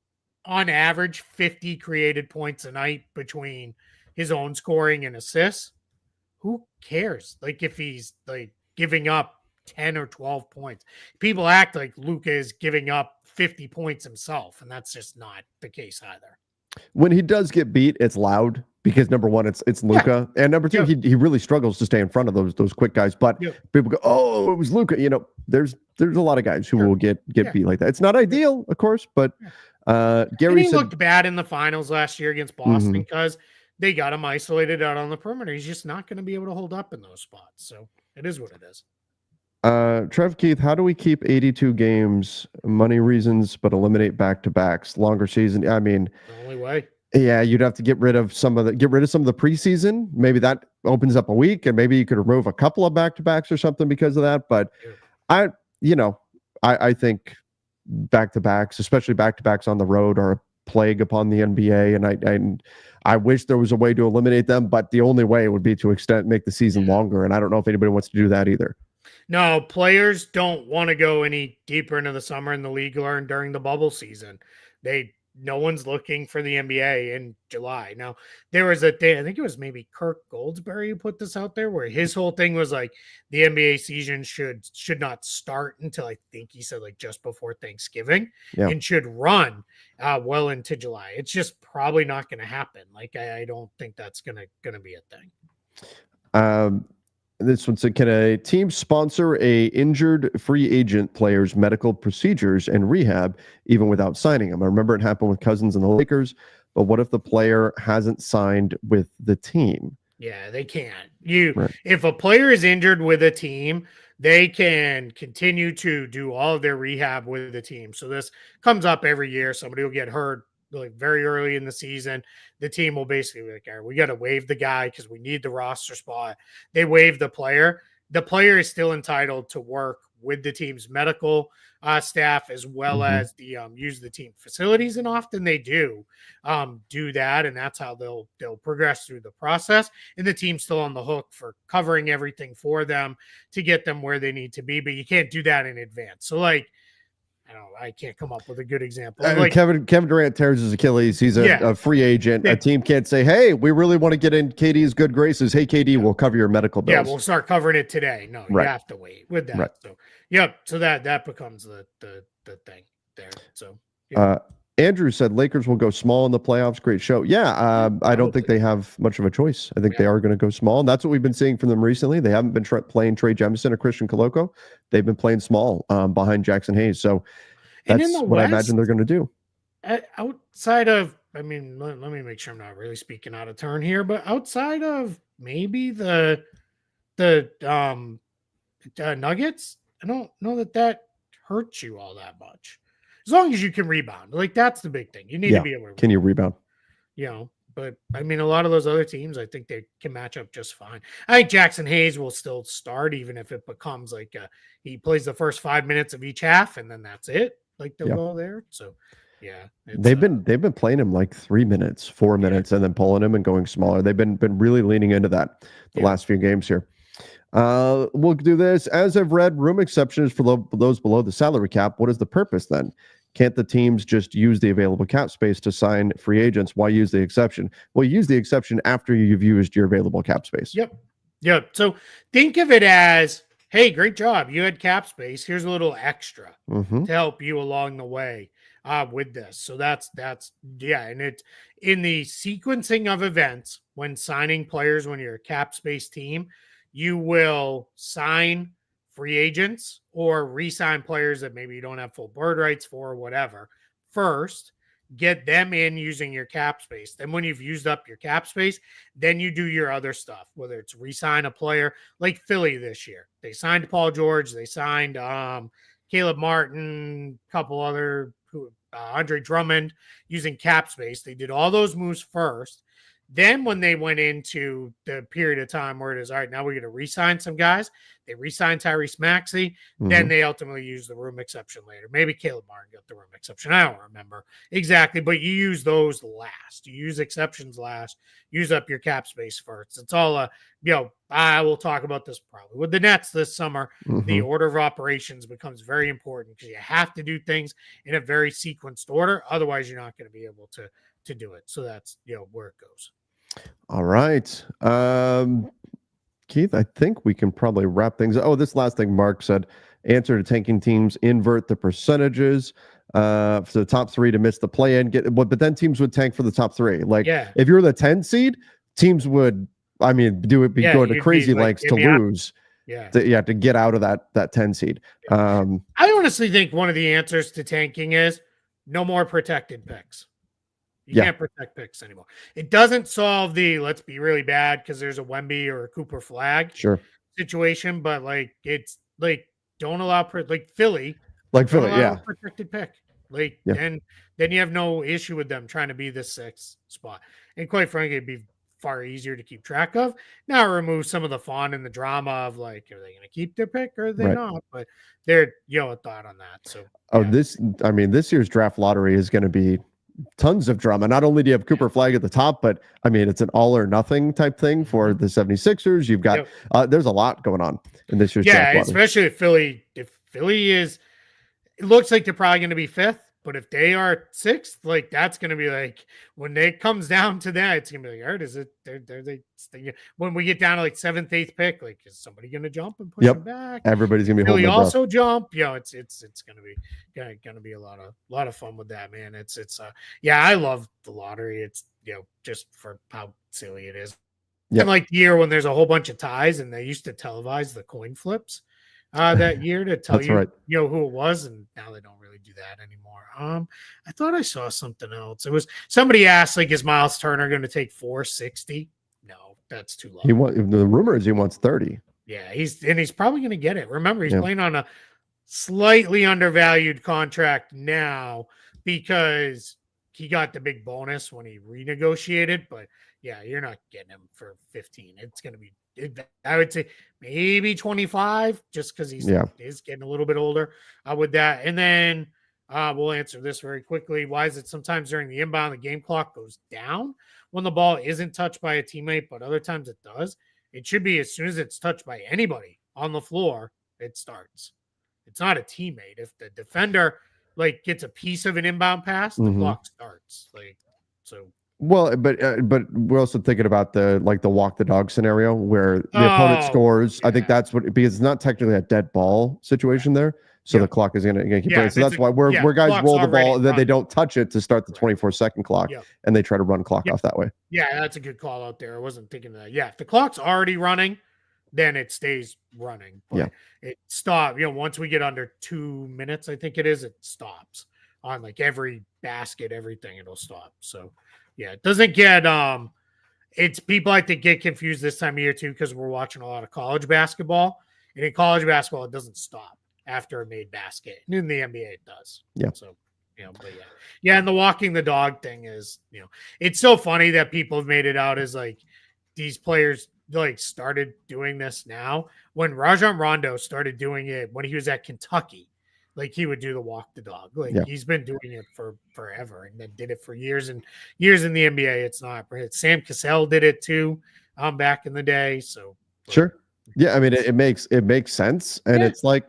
on average 50 created points a night between his own scoring and assists, who cares? Like if he's like giving up 10 or 12 points, people act like Luka is giving up 50 points himself, and that's just not the case either. When he does get beat, it's loud because number one, it's Luka, and number two, he really struggles to stay in front of those quick guys. But people go, "Oh, it was Luka." You know, there's a lot of guys who will get beat like that. It's not ideal, of course, but Gary looked bad in the finals last year against Boston because they got him isolated out on the perimeter. He's just not going to be able to hold up in those spots. So it is what it is. Trev Keith, how do we keep 82 games? Money reasons, but eliminate back-to-backs, longer season. I mean, the only way. Yeah, you'd have to get rid of some of the preseason. Maybe that opens up a week, and maybe you could remove a couple of back-to-backs or something because of that. But I think back-to-backs, especially back-to-backs on the road, are a plague upon the NBA, and I wish there was a way to eliminate them. But the only way would be to make the season longer, and I don't know if anybody wants to do that either. No, players don't want to go any deeper into the summer in the league or during the bubble season. No one's looking for the NBA in July. Now, there was a day, I think it was maybe Kirk Goldsberry who put this out there, where his whole thing was like the NBA season should not start until I think he said like just before Thanksgiving and should run well into July. It's just probably not going to happen. Like I don't think that's gonna be a thing. This one said, can a team sponsor a injured free agent player's medical procedures and rehab even without signing him? I remember it happened with Cousins and the Lakers, but what if the player hasn't signed with the team? Yeah, they can't. If a player is injured with a team, they can continue to do all of their rehab with the team. So this comes up every year. Somebody will get hurt like very early in the season. The team will basically be like, all right, we got to waive the guy because we need the roster spot. They waive the player. The player is still entitled to work with the team's medical staff as well as the use the team facilities, and often they do that, and that's how they'll progress through the process. And the team's still on the hook for covering everything for them to get them where they need to be, but you can't do that in advance. So like, I can't come up with a good example. Like, Kevin Durant tears his Achilles. He's a free agent. A team can't say, hey, we really want to get in KD's good graces. Hey, KD, we'll cover your medical bills. Yeah, we'll start covering it today. No, you have to wait with that. Right. So, so that becomes the thing there. So, Andrew said Lakers will go small in the playoffs. Great show. Yeah, I don't think they have much of a choice. I think they are going to go small, and that's what we've been seeing from them recently. They haven't been playing Trey Jemison or Christian Coloco. They've been playing small behind Jackson Hayes. So that's what I imagine they're going to do. Outside of, I mean, let me make sure I'm not really speaking out of turn here, but outside of maybe the Nuggets, I don't know that hurts you all that much. As long as you can rebound, like that's the big thing. You need to be able to. Can you rebound? But I mean, a lot of those other teams, I think they can match up just fine. I think Jackson Hayes will still start, even if it becomes like he plays the first 5 minutes of each half, and then that's it. Like they'll go there. So, yeah, they've been playing him like 3 minutes, 4 minutes, and then pulling him and going smaller. They've been really leaning into that the last few games here. We'll do this. As I've read, room exceptions for those below the salary cap. What is the purpose then? Can't the teams just use the available cap space to sign free agents? Why use the exception? Well, use the exception after you've used your available cap space. Yep. So think of it as, hey, great job. You had cap space. Here's a little extra to help you along the way with this. So that's and it in the sequencing of events when signing players when you're a cap space team, you will sign free agents or re-sign players that maybe you don't have full bird rights for or whatever. First, get them in using your cap space. Then when you've used up your cap space, then you do your other stuff, whether it's re-sign a player like Philly this year. They signed Paul George. They signed Caleb Martin, a couple other, Andre Drummond using cap space. They did all those moves first. Then when they went into the period of time where it is, all right, now we're going to re-sign some guys. They re-signed Tyrese Maxey. Then they ultimately used the room exception later. Maybe Caleb Martin got the room exception. I don't remember exactly, but you use those last. You use exceptions last. Use up your cap space first. It's all I will talk about this probably with the Nets this summer. The order of operations becomes very important because you have to do things in a very sequenced order. Otherwise, you're not going to be able to do it. So that's where it goes. All right. Keith, I think we can probably wrap things up. Oh, this last thing Mark said, answer to tanking teams, invert the percentages for the top three to miss the play-in. But then teams would tank for the top three. Like if you're the 10 seed, teams would, go to crazy lengths to lose. To get out of that 10 seed. I honestly think one of the answers to tanking is no more protected picks. You can't protect picks anymore. It doesn't solve the let's be really bad because there's a Wemby or a Cooper Flag situation, but it's don't allow Philly, protected pick. And then you have no issue with them trying to be the sixth spot. And quite frankly, it'd be far easier to keep track of. Now remove some of the fun and the drama of are they going to keep their pick or are they not? But they're a thought on that. So this year's draft lottery is going to be tons of drama. Not only do you have Cooper Flag at the top, but it's an all or nothing type thing for the 76ers. You've got there's a lot going on in this year's draft lottery. Especially if Philly is, it looks like they're probably going to be fifth, but if they are sixth, that's going to be when it comes down to that, it's going to be all right, is it when we get down to seventh, eighth pick, is somebody going to jump and push them back? Everybody's going to be Philly holding also jump. It's going to be a lot of fun with that, man. I love the lottery. It's just for how silly it is. And the year when there's a whole bunch of ties and they used to televise the coin flips that year to tell you who it was, and now they don't really do that anymore. I thought I saw something else. It was somebody asked is Miles Turner going to take 460? No, that's too low. The rumor is he wants 30. Yeah, he's probably going to get it. Remember, he's playing on a slightly undervalued contract now because he got the big bonus when he renegotiated, but you're not getting him for 15. It's going to be, I would say maybe 25 just because he's getting a little bit older with that. And then we'll answer this very quickly. Why is it sometimes during the inbound, the game clock goes down when the ball isn't touched by a teammate, but other times it does? It should be as soon as it's touched by anybody on the floor, it starts. It's not a teammate. If the defender gets a piece of an inbound pass, the clock starts. Well, but we're also thinking about the walk the dog scenario where the opponent scores. I think that's because it's not technically a dead ball situation there. So the clock is going to keep playing. So that's why where guys clock's roll the ball, already that they running. don't touch it to start the 24-second clock, and they try to run clock off that way. Yeah, that's a good call out there. I wasn't thinking of that. Yeah, if the clock's already running, then it stays running. But it stops. Once we get under 2 minutes, I think it is, it stops on like every basket, everything, it'll stop. So yeah, it doesn't get it's people I think get confused this time of year too, because we're watching a lot of college basketball. And in college basketball, it doesn't stop after a made basket. And in the NBA, it does. Yeah. So but yeah, and the walking the dog thing is, it's so funny that people have made it out as like these players like started doing this now. When Rajon Rondo started doing it when he was at Kentucky, like he would do the walk the dog. Like he's been doing it for forever, and then did it for years and years in the NBA. It's not Sam Cassell did it too, back in the day. So sure, yeah. I mean, it makes sense, and it's like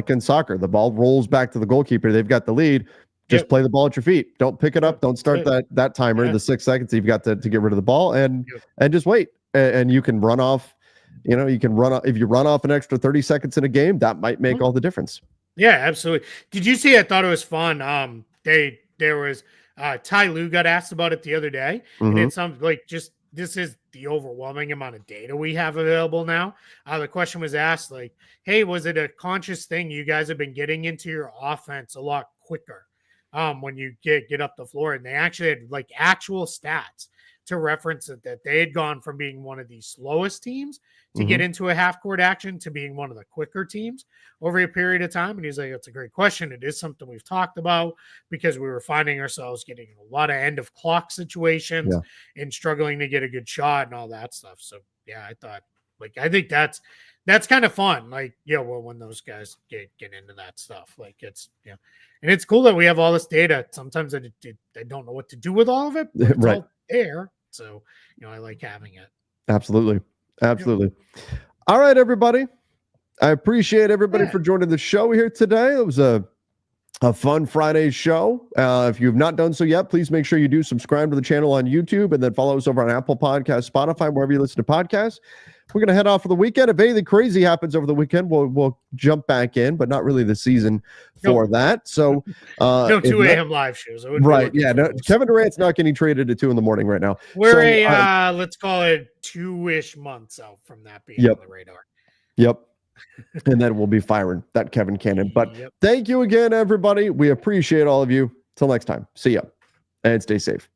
in soccer, the ball rolls back to the goalkeeper. They've got the lead. Just play the ball at your feet. Don't pick it up. Don't start that timer. The 6 seconds you've got to get rid of the ball, and just wait. And you can run off. You can run off if you run off an extra 30 seconds in a game. That might make all the difference. Yeah, absolutely. Did you see? I thought it was fun. There was Ty Lue got asked about it the other day, and it's something like just this is the overwhelming amount of data we have available now. The question was asked like, "Hey, was it a conscious thing you guys have been getting into your offense a lot quicker when you get up the floor?" And they actually had like actual stats to reference it, that they had gone from being one of the slowest teams to get into a half court action to being one of the quicker teams over a period of time. And he's like, that's a great question. It is something we've talked about because we were finding ourselves getting in a lot of end of clock situations and struggling to get a good shot and all that stuff. So yeah, I think that's kind of fun. Like, when those guys get into that stuff, like it's, and it's cool that we have all this data. Sometimes I don't know what to do with all of it, but it's all there. So, I like having it. Absolutely. All right, everybody. I appreciate everybody for joining the show here today. It was a fun Friday show. If you've not done so yet, please make sure you do subscribe to the channel on YouTube and then follow us over on Apple Podcasts, Spotify, wherever you listen to podcasts. We're going to head off for the weekend. If anything crazy happens over the weekend, we'll jump back in, but not really the season for that. So no 2 a.m. live shows. Right. Yeah. No, Kevin Durant's not getting traded at 2 a.m. right now. We're let's call it 2-ish months out from that being on the radar. Yep. And then we'll be firing that Kevin Cannon. But thank you again, everybody. We appreciate all of you. Till next time. See ya. And stay safe.